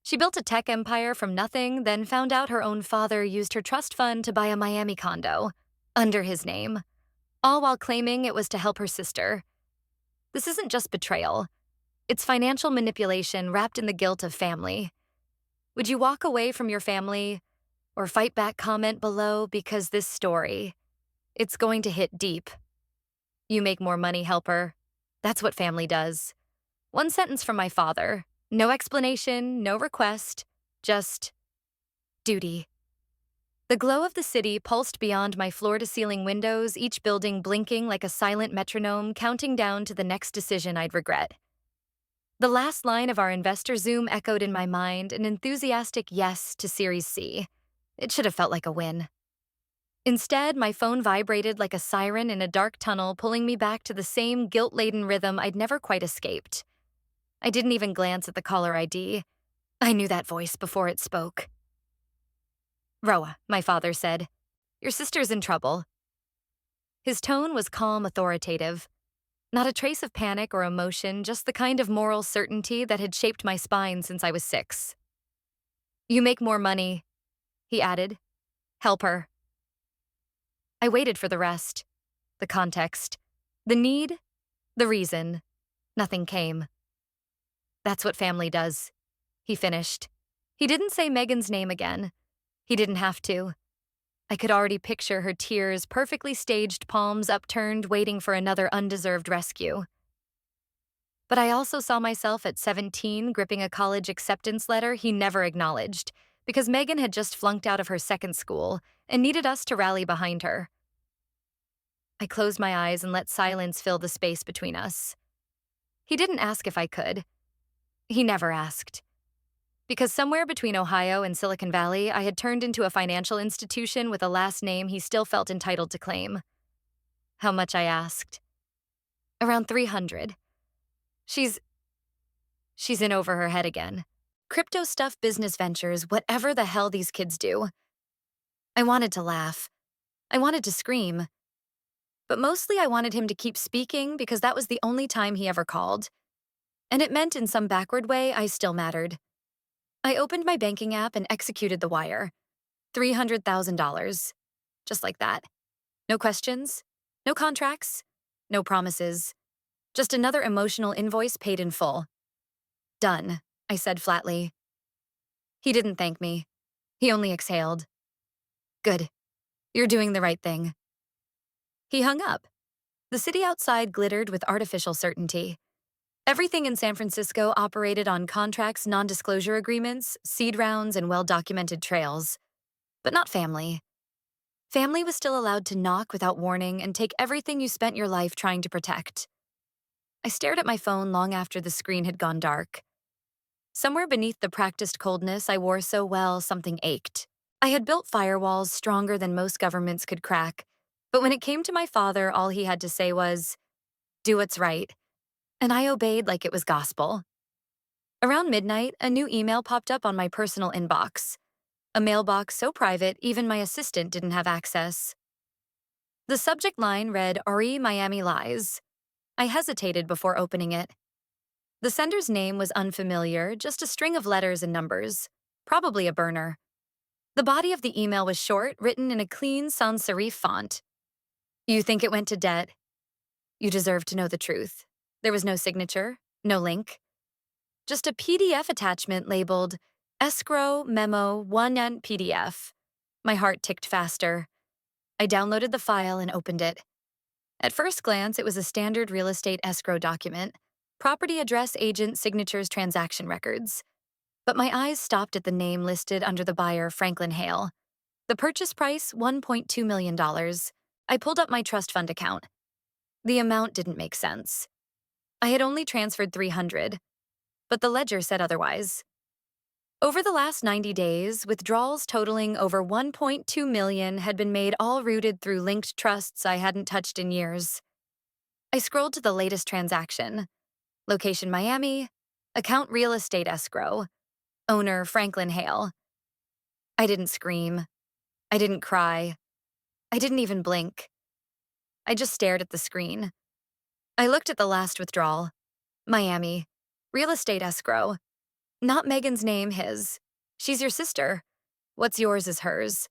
She built a tech empire from nothing, then found out her own father used her trust fund to buy a Miami condo under his name, all while claiming it was to help her sister. This isn't just betrayal, it's financial manipulation wrapped in the guilt of family. Would you walk away from your family or fight back? Comment below because this story, it's going to hit deep. You make more money, helper. That's what family does. One sentence from my father. No explanation, no request, just duty. The glow of the city pulsed beyond my floor-to-ceiling windows, each building blinking like a silent metronome, counting down to the next decision I'd regret. The last line of our investor Zoom echoed in my mind, an enthusiastic yes to Series C. It should have felt like a win. Instead, my phone vibrated like a siren in a dark tunnel, pulling me back to the same guilt-laden rhythm I'd never quite escaped. I didn't even glance at the caller ID. I knew that voice before it spoke. "Roa," my father said, "your sister's in trouble." His tone was calm, authoritative. Not a trace of panic or emotion, just the kind of moral certainty that had shaped my spine since I was 6. "You make more money," he added. "Help her." I waited for the rest. The context. The need. The reason. Nothing came. "That's what family does," he finished. He didn't say Megan's name again. He didn't have to. I could already picture her tears, perfectly staged palms upturned, waiting for another undeserved rescue. But I also saw myself at 17 gripping a college acceptance letter he never acknowledged, because Megan had just flunked out of her second school and needed us to rally behind her. I closed my eyes and let silence fill the space between us. He didn't ask if I could. He never asked. Because somewhere between Ohio and Silicon Valley, I had turned into a financial institution with a last name he still felt entitled to claim. How much, I asked. "Around 300. She's in over her head again. Crypto stuff, business ventures, whatever the hell these kids do." I wanted to laugh. I wanted to scream. But mostly I wanted him to keep speaking because that was the only time he ever called. And it meant in some backward way I still mattered. I opened my banking app and executed the wire. $300,000. Just like that. No questions, no contracts, no promises. Just another emotional invoice paid in full. "Done," I said flatly. He didn't thank me. He only exhaled. "Good. You're doing the right thing." He hung up. The city outside glittered with artificial certainty. Everything in San Francisco operated on contracts, non-disclosure agreements, seed rounds, and well-documented trails. But not family. Family was still allowed to knock without warning and take everything you spent your life trying to protect. I stared at my phone long after the screen had gone dark. Somewhere beneath the practiced coldness I wore so well, something ached. I had built firewalls stronger than most governments could crack, but when it came to my father, all he had to say was, "Do what's right." And I obeyed like it was gospel. Around midnight, a new email popped up on my personal inbox. A mailbox so private, even my assistant didn't have access. The subject line read, "RE Miami Lies." I hesitated before opening it. The sender's name was unfamiliar, just a string of letters and numbers. Probably a burner. The body of the email was short, written in a clean sans serif font. "You think it went to debt? You deserve to know the truth." There was no signature, no link. Just a PDF attachment labeled Escrow Memo 1 PDF. My heart ticked faster. I downloaded the file and opened it. At first glance, it was a standard real estate escrow document. Property address, agent, signatures, transaction records. But my eyes stopped at the name listed under the buyer, Franklin Hale. The purchase price, $1.2 million. I pulled up my trust fund account. The amount didn't make sense. I had only transferred 300, but the ledger said otherwise. Over the last 90 days, withdrawals totaling over 1.2 million had been made, all routed through linked trusts I hadn't touched in years. I scrolled to the latest transaction. Location Miami, account real estate escrow, owner Franklin Hale. I didn't scream. I didn't cry. I didn't even blink. I just stared at the screen. I looked at the last withdrawal. Miami, real estate escrow. Not Megan's name, his. She's your sister. What's yours is hers.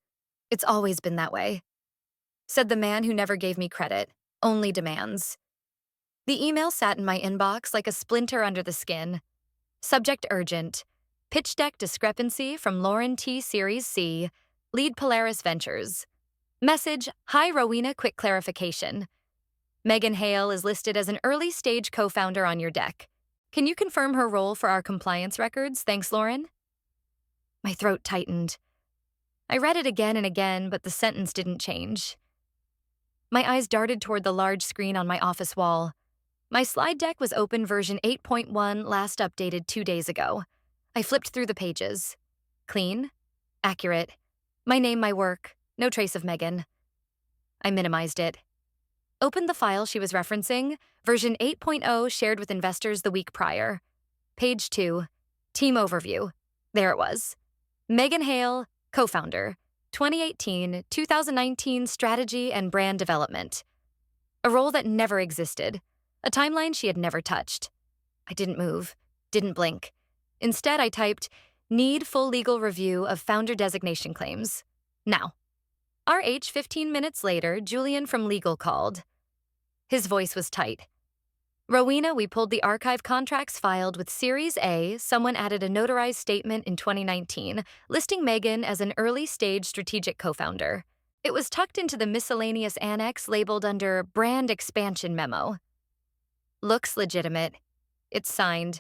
It's always been that way, said the man who never gave me credit, only demands. The email sat in my inbox like a splinter under the skin. Subject urgent. Pitch deck discrepancy from Lauren T. Series C, Lead Polaris Ventures. Message, hi Rowena, quick clarification. Megan Hale is listed as an early stage co-founder on your deck. Can you confirm her role for our compliance records? Thanks, Lauren. My throat tightened. I read it again and again, but the sentence didn't change. My eyes darted toward the large screen on my office wall. My slide deck was open version 8.1, last updated 2 days ago. I flipped through the pages. Clean, accurate, my name, my work, no trace of Megan. I minimized it. Opened the file she was referencing, version 8.0 shared with investors the week prior. Page 2, team overview. There it was. Megan Hale, co-founder, 2018-2019 strategy and brand development. A role that never existed, a timeline she had never touched. I didn't move, didn't blink. Instead, I typed, need full legal review of founder designation claims. Now. RH 15 minutes later, Julian from legal called. His voice was tight. Rowena, we pulled the archive contracts filed with Series A. Someone added a notarized statement in 2019, listing Megan as an early-stage strategic co-founder. It was tucked into the miscellaneous annex labeled under Brand Expansion Memo. Looks legitimate. It's signed.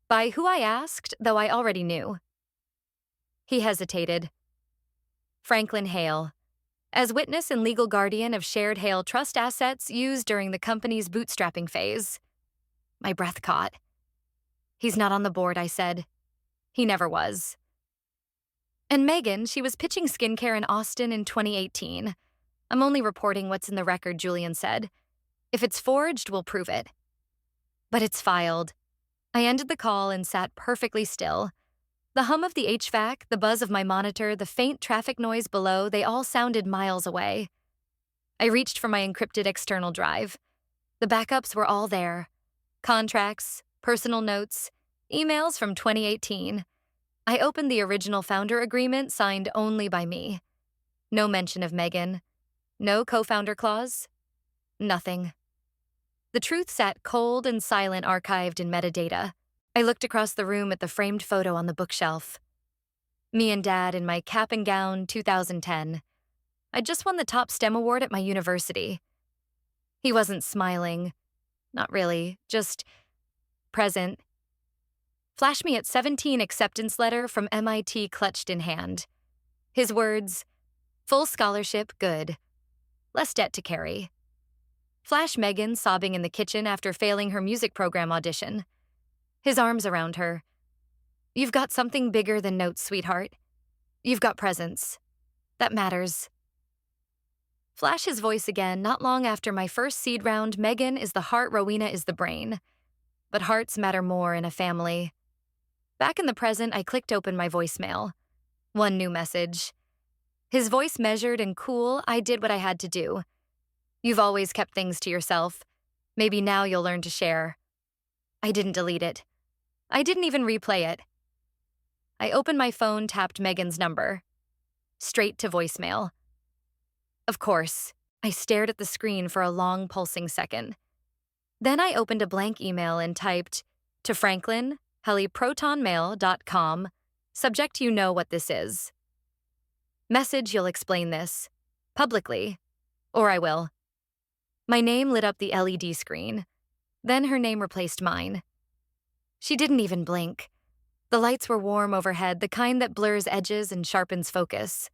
By who I asked, though I already knew. He hesitated. Franklin Hale. As witness and legal guardian of shared Hale trust assets used during the company's bootstrapping phase. My breath caught. He's not on the board, I said. He never was. And Megan, she was pitching skincare in Austin in 2018. I'm only reporting what's in the record, Julian said. If it's forged, we'll prove it. But it's filed. I ended the call and sat perfectly still. The hum of the HVAC, the buzz of my monitor, the faint traffic noise below, they all sounded miles away. I reached for my encrypted external drive. The backups were all there. Contracts, personal notes, emails from 2018. I opened the original founder agreement signed only by me. No mention of Megan. No co-founder clause. Nothing. The truth sat cold and silent, archived in metadata. I looked across the room at the framed photo on the bookshelf. Me and Dad in my cap and gown, 2010. I'd just won the top STEM award at my university. He wasn't smiling. Not really, just present. Flash me at 17 acceptance letter from MIT clutched in hand. His words, full scholarship, good. Less debt to carry. Flash Megan sobbing in the kitchen after failing her music program audition. His arms around her. You've got something bigger than notes, sweetheart. You've got presence. That matters. Flash his voice again not long after my first seed round. Megan is the heart, Rowena is the brain. But hearts matter more in a family. Back in the present, I clicked open my voicemail. One new message. His voice measured and cool, I did what I had to do. You've always kept things to yourself. Maybe now you'll learn to share. I didn't delete it. I didn't even replay it. I opened my phone, tapped Megan's number. Straight to voicemail. Of course, I stared at the screen for a long, pulsing second. Then I opened a blank email and typed, to Franklin, heliprotonmail.com, subject you know what this is. Message you'll explain this. Publicly. Or I will. My name lit up the LED screen. Then her name replaced mine. She didn't even blink. The lights were warm overhead, the kind that blurs edges and sharpens focus.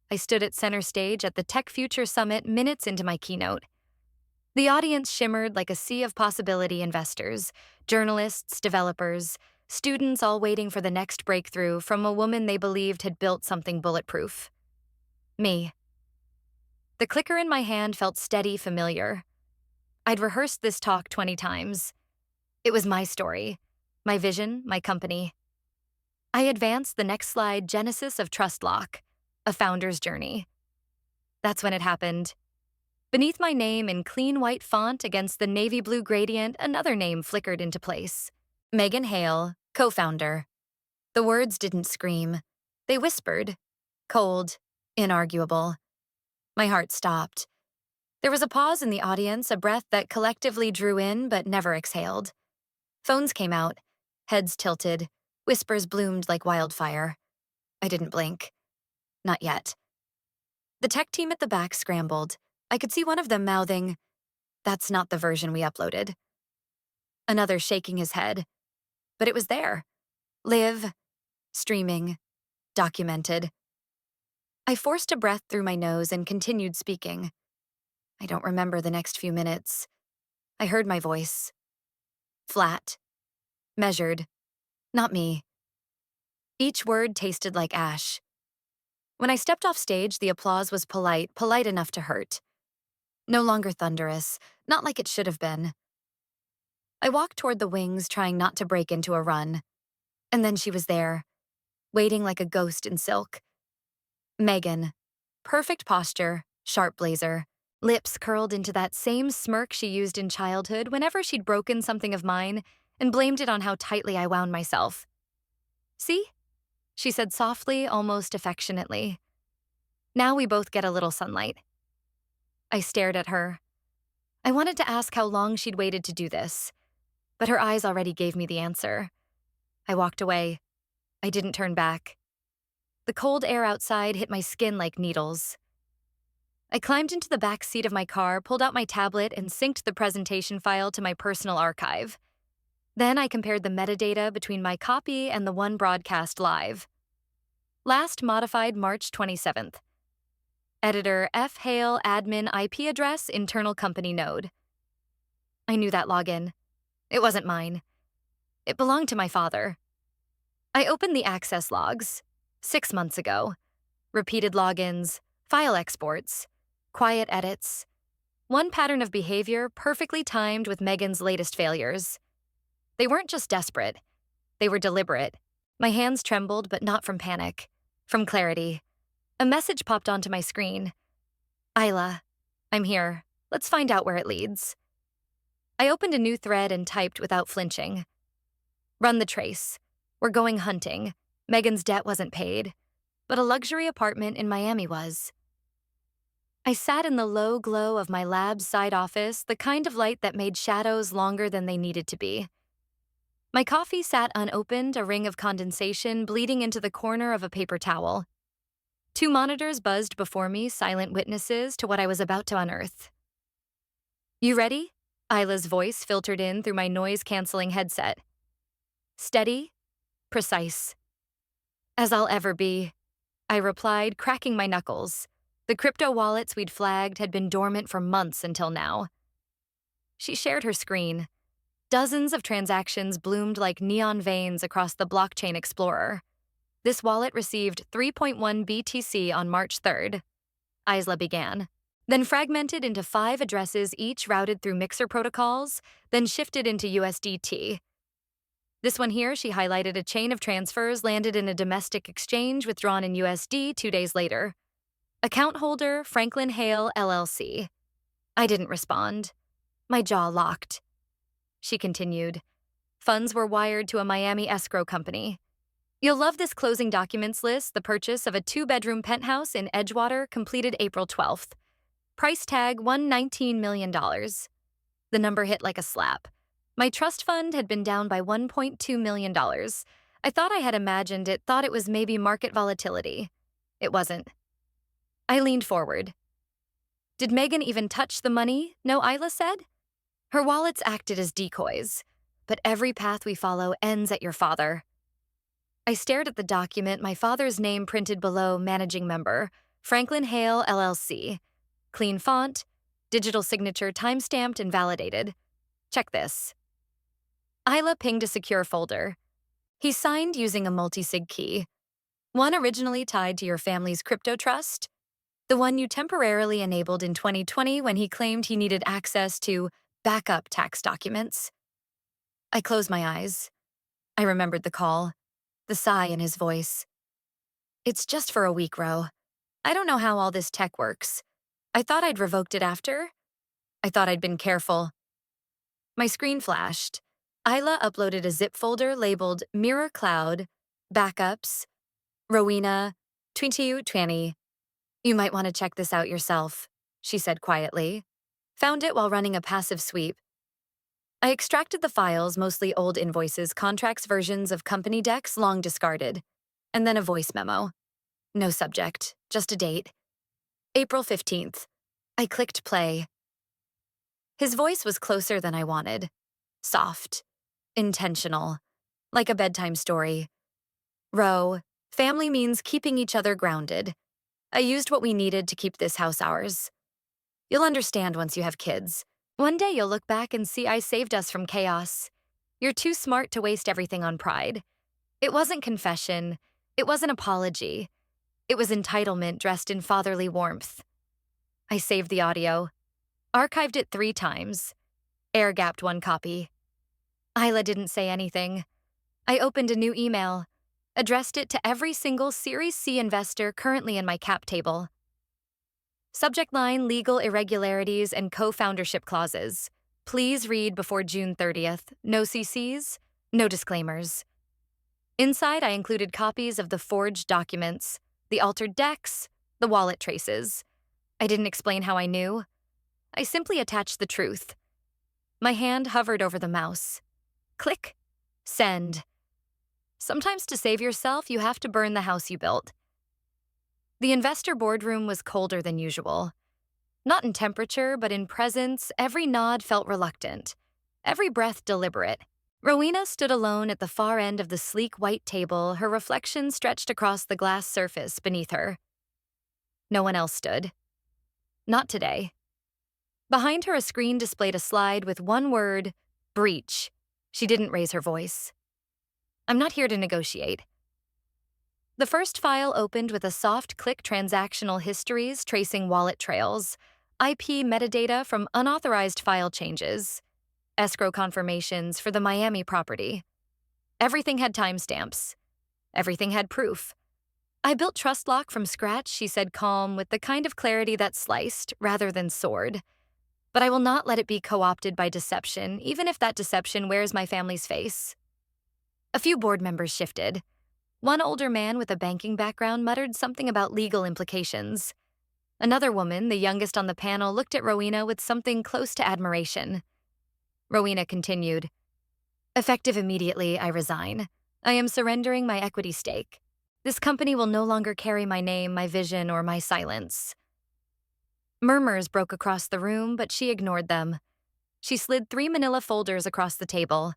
I stood at center stage at the Tech Future Summit minutes into my keynote. The audience shimmered like a sea of possibility investors, journalists, developers, students all waiting for the next breakthrough from a woman they believed had built something bulletproof. Me. The clicker in my hand felt steady, familiar. I'd rehearsed this talk 20 times. It was my story, my vision, my company. I advanced the next slide, Genesis of Trust Lock, a founder's journey. That's when it happened. Beneath my name in clean white font against the navy blue gradient, another name flickered into place. Megan Hale, co-founder. The words didn't scream. They whispered. Cold, inarguable. My heart stopped. There was a pause in the audience, a breath that collectively drew in but never exhaled. Phones came out, heads tilted, whispers bloomed like wildfire. I didn't blink. Not yet. The tech team at the back scrambled. I could see one of them mouthing, "That's not the version we uploaded." Another shaking his head. But it was there. Live, streaming, documented. I forced a breath through my nose and continued speaking. I don't remember the next few minutes. I heard my voice. Flat. Measured. Not me. Each word tasted like ash. When I stepped off stage, the applause was polite enough to hurt. No longer thunderous, not like it should have been. I walked toward the wings, trying not to break into a run. And then she was there, waiting like a ghost in silk. Megan. Perfect posture, sharp blazer, lips curled into that same smirk she used in childhood whenever she'd broken something of mine and blamed it on how tightly I wound myself. "See?" she said softly, almost affectionately. "Now we both get a little sunlight." I stared at her. I wanted to ask how long she'd waited to do this, but her eyes already gave me the answer. I walked away. I didn't turn back. The cold air outside hit my skin like needles. I climbed into the back seat of my car, pulled out my tablet, and synced the presentation file to my personal archive. Then I compared the metadata between my copy and the one broadcast live. Last modified March 27th. Editor F. Hale admin IP address internal company node. I knew that login. It wasn't mine. It belonged to my father. I opened the access logs. 6 months ago. Repeated logins, file exports, quiet edits. One pattern of behavior perfectly timed with Megan's latest failures. They weren't just desperate. They were deliberate. My hands trembled, but not from panic. From clarity. A message popped onto my screen. "Isla, I'm here. Let's find out where it leads." I opened a new thread and typed without flinching. "Run the trace. We're going hunting. Megan's debt wasn't paid, but a luxury apartment in Miami was." I sat in the low glow of my lab's side office, the kind of light that made shadows longer than they needed to be. My coffee sat unopened, a ring of condensation bleeding into the corner of a paper towel. 2 monitors buzzed before me, silent witnesses to what I was about to unearth. "You ready?" Isla's voice filtered in through my noise-canceling headset. Steady, precise. "As I'll ever be," I replied, cracking my knuckles. The crypto wallets we'd flagged had been dormant for months until now. She shared her screen. Dozens of transactions bloomed like neon veins across the blockchain explorer. This wallet received 3.1 BTC on March 3rd. Isla began. Then fragmented into 5 addresses, each routed through mixer protocols, then shifted into USDT. This one here, she highlighted a chain of transfers landed in a domestic exchange withdrawn in USD 2 days later. Account holder, Franklin Hale, LLC. I didn't respond. My jaw locked. She continued. Funds were wired to a Miami escrow company. You'll love this closing documents list, the purchase of a 2-bedroom penthouse in Edgewater, completed April 12th. Price tag $119 million. The number hit like a slap. My trust fund had been down by $1.2 million. I thought I had imagined it, thought it was maybe market volatility. It wasn't. I leaned forward. Did Megan even touch the money? No, Isla said. Her wallets acted as decoys, but every path we follow ends at your father. I stared at the document, my father's name printed below, managing member, Franklin Hale, LLC. Clean font, digital signature time-stamped and validated. Check this. Isla pinged a secure folder. He signed using a multi-sig key. One originally tied to your family's crypto trust. The one you temporarily enabled in 2020 when he claimed he needed access to backup tax documents. I closed my eyes. I remembered the call, the sigh in his voice. It's just for a week, Ro. I don't know how all this tech works. I thought I'd revoked it after. I thought I'd been careful. My screen flashed. Isla uploaded a zip folder labeled Mirror Cloud, Backups. Rowena, 2020. You might want to check this out yourself, she said quietly. Found it while running a passive sweep. I extracted the files, mostly old invoices, contracts, versions of company decks long discarded, and then a voice memo. No subject, just a date. April 15th. I clicked play. His voice was closer than I wanted. Soft. Intentional. Like a bedtime story. Row, family means keeping each other grounded. I used what we needed to keep this house ours. You'll understand once you have kids. One day you'll look back and see I saved us from chaos. You're too smart to waste everything on pride. It wasn't confession. It wasn't apology. It was entitlement dressed in fatherly warmth. I saved the audio. Archived it 3 times. Air-gapped 1 copy. Isla didn't say anything. I opened a new email. Addressed it to every single Series C investor currently in my cap table. Subject line: legal irregularities and co-foundership clauses. Please read before June 30th. No CCs, no disclaimers. Inside, I included copies of the forged documents, the altered decks, the wallet traces. I didn't explain how I knew. I simply attached the truth. My hand hovered over the mouse. Click. Send. Sometimes to save yourself, you have to burn the house you built. The investor boardroom was colder than usual. Not in temperature, but in presence, every nod felt reluctant, every breath deliberate. Rowena stood alone at the far end of the sleek white table, her reflection stretched across the glass surface beneath her. No one else stood. Not today. Behind her, a screen displayed a slide with one word: breach. She didn't raise her voice. I'm not here to negotiate. The first file opened with a soft click: transactional histories tracing wallet trails, IP metadata from unauthorized file changes, escrow confirmations for the Miami property. Everything had timestamps. Everything had proof. I built TrustLock from scratch, she said, calm, with the kind of clarity that sliced rather than soared. But I will not let it be co-opted by deception, even if that deception wears my family's face. A few board members shifted. One older man with a banking background muttered something about legal implications. Another woman, the youngest on the panel, looked at Rowena with something close to admiration. Rowena continued. Effective immediately, I resign. I am surrendering my equity stake. This company will no longer carry my name, my vision, or my silence. Murmurs broke across the room, but she ignored them. She slid 3 manila folders across the table.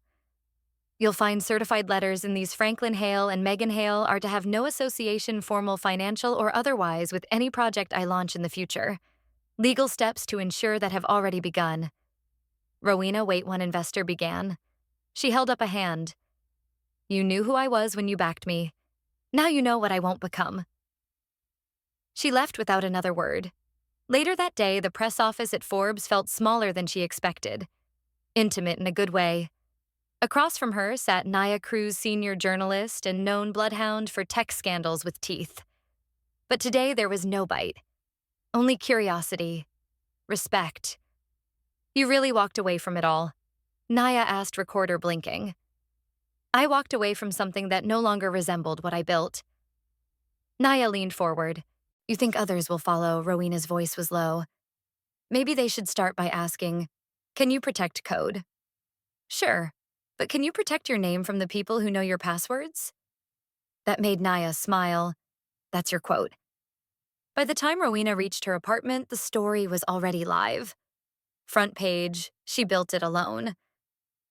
You'll find certified letters in these. Franklin Hale and Megan Hale are to have no association, formal, financial, or otherwise, with any project I launch in the future. Legal steps to ensure that have already begun. Rowena, wait, one investor began. She held up a hand. You knew who I was when you backed me. Now you know what I won't become. She left without another word. Later that day, the press office at Forbes felt smaller than she expected. Intimate in a good way. Across from her sat Naya Cruz, senior journalist and known bloodhound for tech scandals with teeth. But today there was no bite. Only curiosity. Respect. You really walked away from it all? Naya asked, recorder blinking. I walked away from something that no longer resembled what I built. Naya leaned forward. You think others will follow? Rowena's voice was low. Maybe they should start by asking, can you protect code? Sure. But can you protect your name from the people who know your passwords? That made Naya smile. That's your quote. By the time Rowena reached her apartment, the story was already live. Front page, she built it alone.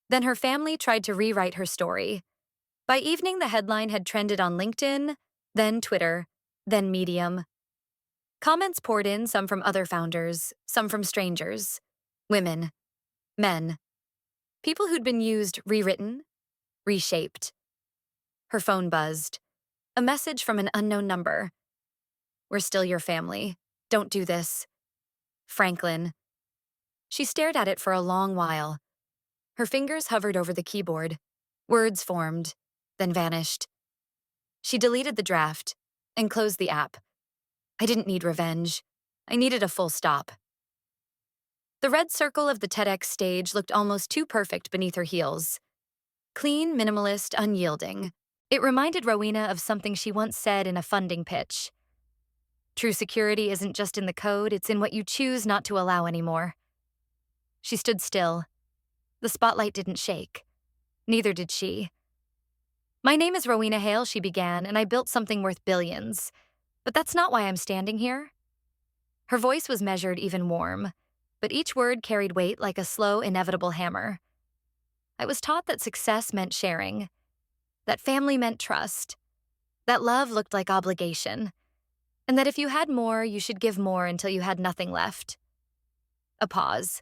Then her family tried to rewrite her story. By evening, the headline had trended on LinkedIn, then Twitter, then Medium. Comments poured in, some from other founders, some from strangers. Women. Men. People who'd been used, rewritten, reshaped. Her phone buzzed. A message from an unknown number. We're still your family. Don't do this. Franklin. She stared at it for a long while. Her fingers hovered over the keyboard. Words formed, then vanished. She deleted the draft and closed the app. I didn't need revenge. I needed a full stop. The red circle of the TEDx stage looked almost too perfect beneath her heels. Clean, minimalist, unyielding. It reminded Rowena of something she once said in a funding pitch. True security isn't just in the code, it's in what you choose not to allow anymore. She stood still. The spotlight didn't shake. Neither did she. My name is Rowena Hale, she began, and I built something worth billions. But that's not why I'm standing here. Her voice was measured, even warm, but each word carried weight like a slow, inevitable hammer. I was taught that success meant sharing, that family meant trust, that love looked like obligation, and that if you had more, you should give more until you had nothing left. A pause.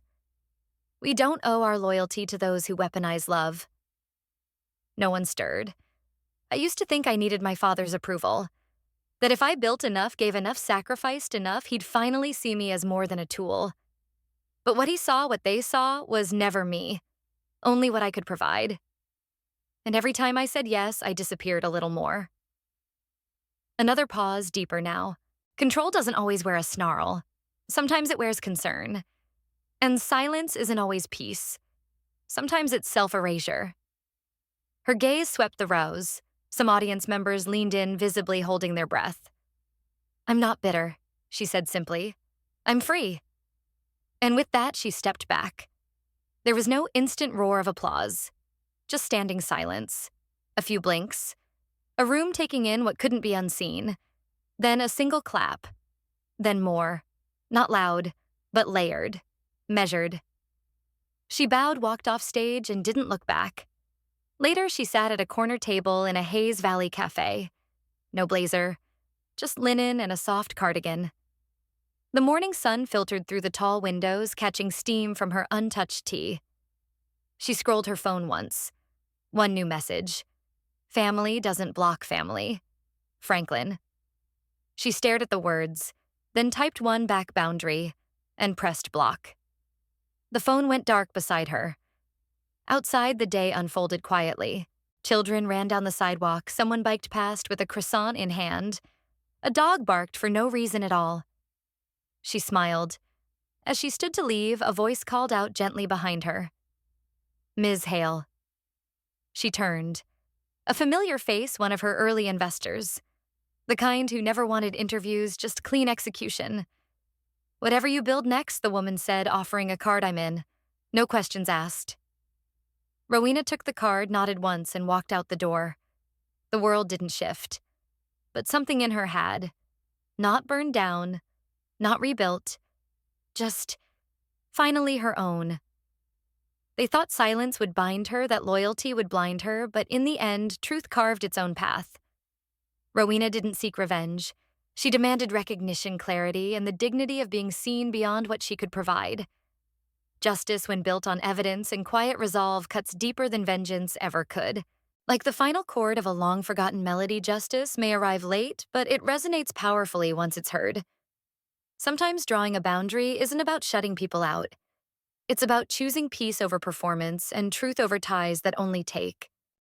We don't owe our loyalty to those who weaponize love. No one stirred. I used to think I needed my father's approval, that if I built enough, gave enough, sacrificed enough, he'd finally see me as more than a tool. But what they saw, was never me, only what I could provide. And every time I said yes, I disappeared a little more. Another pause, deeper now. Control doesn't always wear a snarl. Sometimes it wears concern. And silence isn't always peace. Sometimes it's self-erasure. Her gaze swept the rows. Some audience members leaned in, visibly holding their breath. I'm not bitter, she said simply. I'm free. And with that, she stepped back. There was no instant roar of applause, just standing silence, a few blinks, a room taking in what couldn't be unseen, then a single clap, then more, not loud, but layered, measured. She bowed, walked off stage, and didn't look back. Later, she sat at a corner table in a Hayes Valley cafe. No blazer, just linen and a soft cardigan. The morning sun filtered through the tall windows, catching steam from her untouched tea. She scrolled her phone once. One new message. Family doesn't block family. Franklin. She stared at the words, then typed one back boundary, and pressed block. The phone went dark beside her. Outside, the day unfolded quietly. Children ran down the sidewalk, someone biked past with a croissant in hand. A dog barked for no reason at all. She smiled. As she stood to leave, a voice called out gently behind her. Ms. Hale. She turned. A familiar face, one of her early investors. The kind who never wanted interviews, just clean execution. Whatever you build next, the woman said, offering a card I'm in. No questions asked. Rowena took the card, nodded once, and walked out the door. The world didn't shift. But something in her had. Not burned down, not rebuilt, just finally her own. They thought silence would bind her, that loyalty would blind her, but in the end, truth carved its own path. Rowena didn't seek revenge. She demanded recognition, clarity, and the dignity of being seen beyond what she could provide. Justice, when built on evidence and quiet resolve, cuts deeper than vengeance ever could. Like the final chord of a long-forgotten melody, justice may arrive late, but it resonates powerfully once it's heard. Sometimes drawing a boundary isn't about shutting people out. It's about choosing peace over performance and truth over ties that only take.